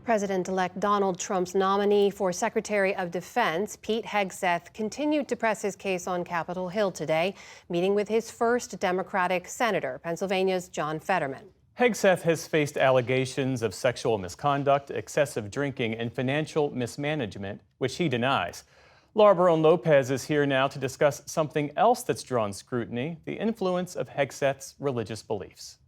President-elect Donald Trump's nominee for Secretary of Defense, Pete Hegseth, continued to press his case on Capitol Hill today, meeting with his first Democratic senator, Pennsylvania's John Fetterman. Hegseth has faced allegations of sexual misconduct, excessive drinking, and financial mismanagement, which he denies. Laura Barone-Lopez is here now to discuss something else that's drawn scrutiny: the influence of Hegseth's religious beliefs.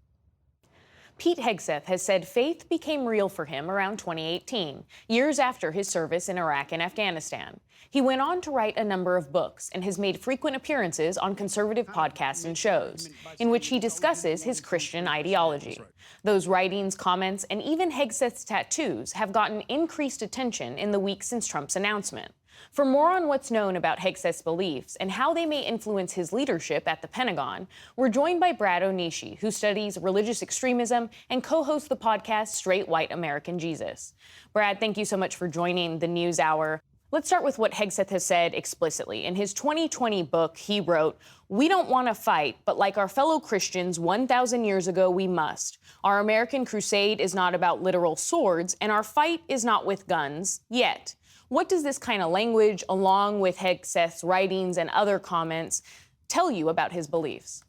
Pete Hegseth has said faith became real for him around 2018, years after his service in Iraq and Afghanistan. He went on to write a number of books and has made frequent appearances on conservative podcasts and shows, in which he discusses his Christian ideology. Those writings, comments, and even Hegseth's tattoos have gotten increased attention in the weeks since Trump's announcement. For more on what's known about Hegseth's beliefs and how they may influence his leadership at the Pentagon, we're joined by Brad Onishi, who studies religious extremism and co-hosts the podcast Straight White American Jesus. Brad, thank you so much for joining the NewsHour. Let's start with what Hegseth has said explicitly. In his 2020 book, he wrote, "We don't want to fight, but like our fellow Christians 1,000 years ago, we must. Our American crusade is not about literal swords, and our fight is not with guns, yet." What does this kind of language, along with Hegseth's writings and other comments, tell you about his beliefs?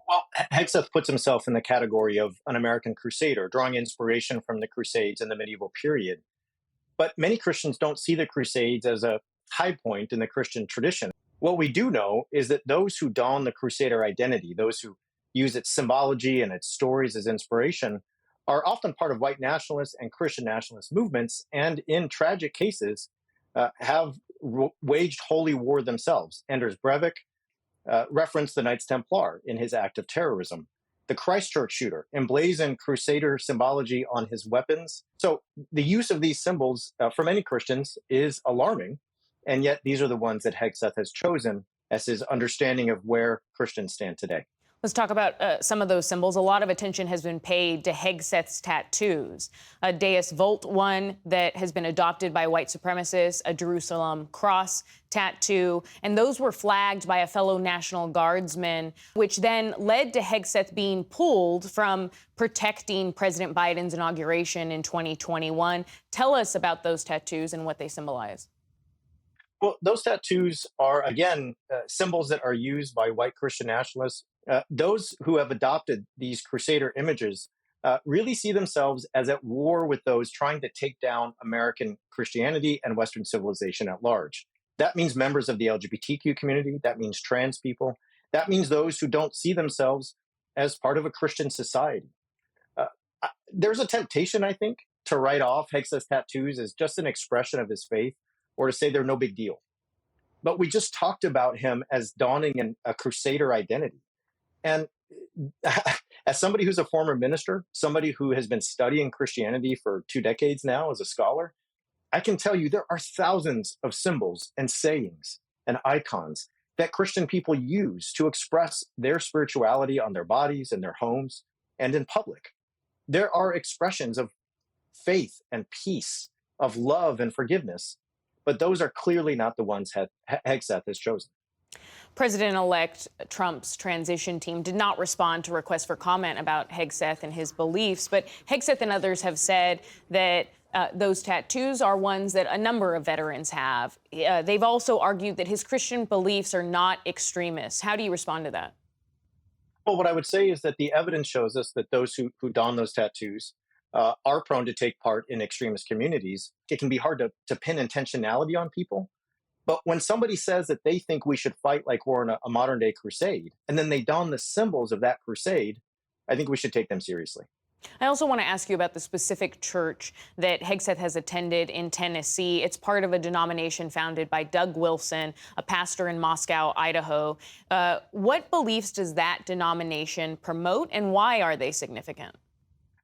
Well, Hegseth puts himself in the category of an American crusader, drawing inspiration from the Crusades in the medieval period. But many Christians don't see the Crusades as a high point in the Christian tradition. What we do know is that those who don the crusader identity, those who use its symbology and its stories as inspiration, are often part of white nationalist and Christian nationalist movements, and in tragic cases, have waged holy war themselves. Anders Breivik referenced the Knights Templar in his act of terrorism. The Christchurch shooter emblazoned crusader symbology on his weapons. So the use of these symbols for many Christians is alarming, and yet these are the ones that Hegseth has chosen as his understanding of where Christians stand today. Let's talk about some of those symbols. A lot of attention has been paid to Hegseth's tattoos. A Deus Vult one that has been adopted by white supremacists, a Jerusalem cross tattoo, and those were flagged by a fellow National Guardsman, which then led to Hegseth being pulled from protecting President Biden's inauguration in 2021. Tell us about those tattoos and what they symbolize. Well, those tattoos are, again, symbols that are used by white Christian nationalists. Those who have adopted these crusader images really see themselves as at war with those trying to take down American Christianity and Western civilization at large. That means members of the LGBTQ community. That means trans people. That means those who don't see themselves as part of a Christian society. There's a temptation, I think, to write off Hegseth's tattoos as just an expression of his faith, or to say they're no big deal. But we just talked about him as donning a crusader identity. And as somebody who's a former minister, somebody who has been studying Christianity for 2 decades now as a scholar, I can tell you there are thousands of symbols and sayings and icons that Christian people use to express their spirituality on their bodies, in their homes, and in public. There are expressions of faith and peace, of love and forgiveness, but those are clearly not the ones Hegseth has chosen. President-elect Trump's transition team did not respond to requests for comment about Hegseth and his beliefs, but Hegseth and others have said that those tattoos are ones that a number of veterans have. They've also argued that his Christian beliefs are not extremist. How do you respond to that? Well, what I would say is that the evidence shows us that those who don those tattoos are prone to take part in extremist communities. It can be hard to pin intentionality on people. But when somebody says that they think we should fight like we're in a modern day crusade, and then they don the symbols of that crusade, I think we should take them seriously. I also want to ask you about the specific church that Hegseth has attended in Tennessee. It's part of a denomination founded by Doug Wilson, a pastor in Moscow, Idaho. What beliefs does that denomination promote, and why are they significant?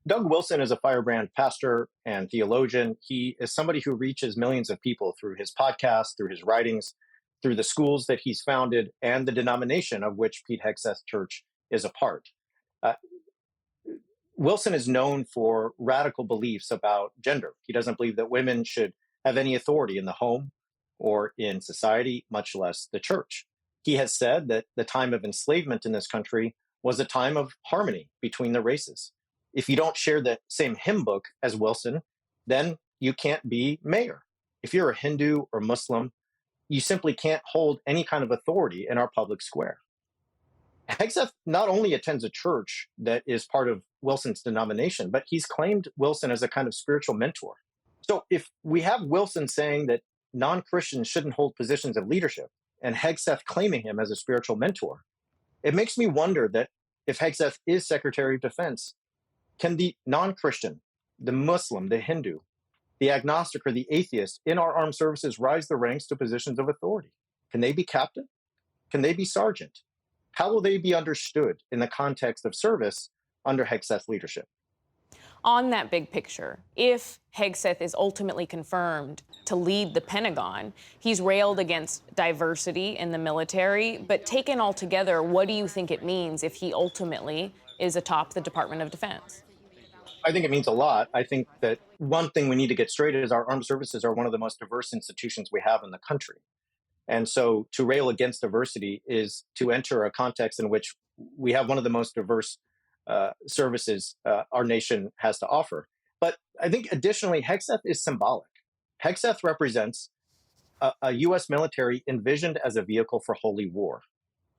Doug Wilson is a firebrand pastor and theologian. He is somebody who reaches millions of people through his podcast, through his writings, through the schools that he's founded, and the denomination of which Pete Hegseth Church is a part. Wilson is known for radical beliefs about gender. He doesn't believe that women should have any authority in the home or in society, much less the church. He has said that the time of enslavement in this country was a time of harmony between the races. If you don't share the same hymn book as Wilson, then you can't be mayor. If you're a Hindu or Muslim, you simply can't hold any kind of authority in our public square. Hegseth not only attends a church that is part of Wilson's denomination, but he's claimed Wilson as a kind of spiritual mentor. So if we have Wilson saying that non-Christians shouldn't hold positions of leadership and Hegseth claiming him as a spiritual mentor, it makes me wonder that if Hegseth is Secretary of Defense, can the non-Christian, the Muslim, the Hindu, the agnostic, or the atheist in our armed services rise the ranks to positions of authority? Can they be captain? Can they be sergeant? How will they be understood in the context of service under Hegseth's leadership? On that big picture, if Hegseth is ultimately confirmed to lead the Pentagon, he's railed against diversity in the military, but taken all together, what do you think it means if he ultimately is atop the Department of Defense? I think it means a lot. I think that one thing we need to get straight is our armed services are one of the most diverse institutions we have in the country. And so to rail against diversity is to enter a context in which we have one of the most diverse services our nation has to offer. But I think additionally, Hegseth is symbolic. Hegseth represents a U.S. military envisioned as a vehicle for holy war.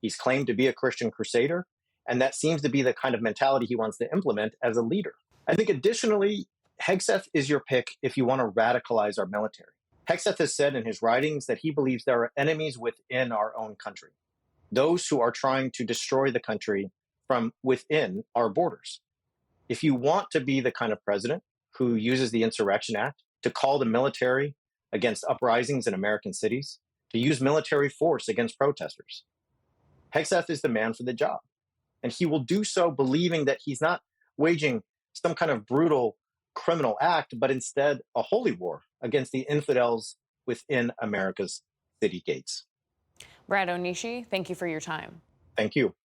He's claimed to be a Christian crusader, and that seems to be the kind of mentality he wants to implement as a leader. I think additionally, Hegseth is your pick if you want to radicalize our military. Hegseth has said in his writings that he believes there are enemies within our own country, those who are trying to destroy the country from within our borders. If you want to be the kind of president who uses the Insurrection Act to call the military against uprisings in American cities, to use military force against protesters, Hegseth is the man for the job. And he will do so believing that he's not waging some kind of brutal criminal act, but instead a holy war against the infidels within America's city gates. Brad Onishi, thank you for your time. Thank you.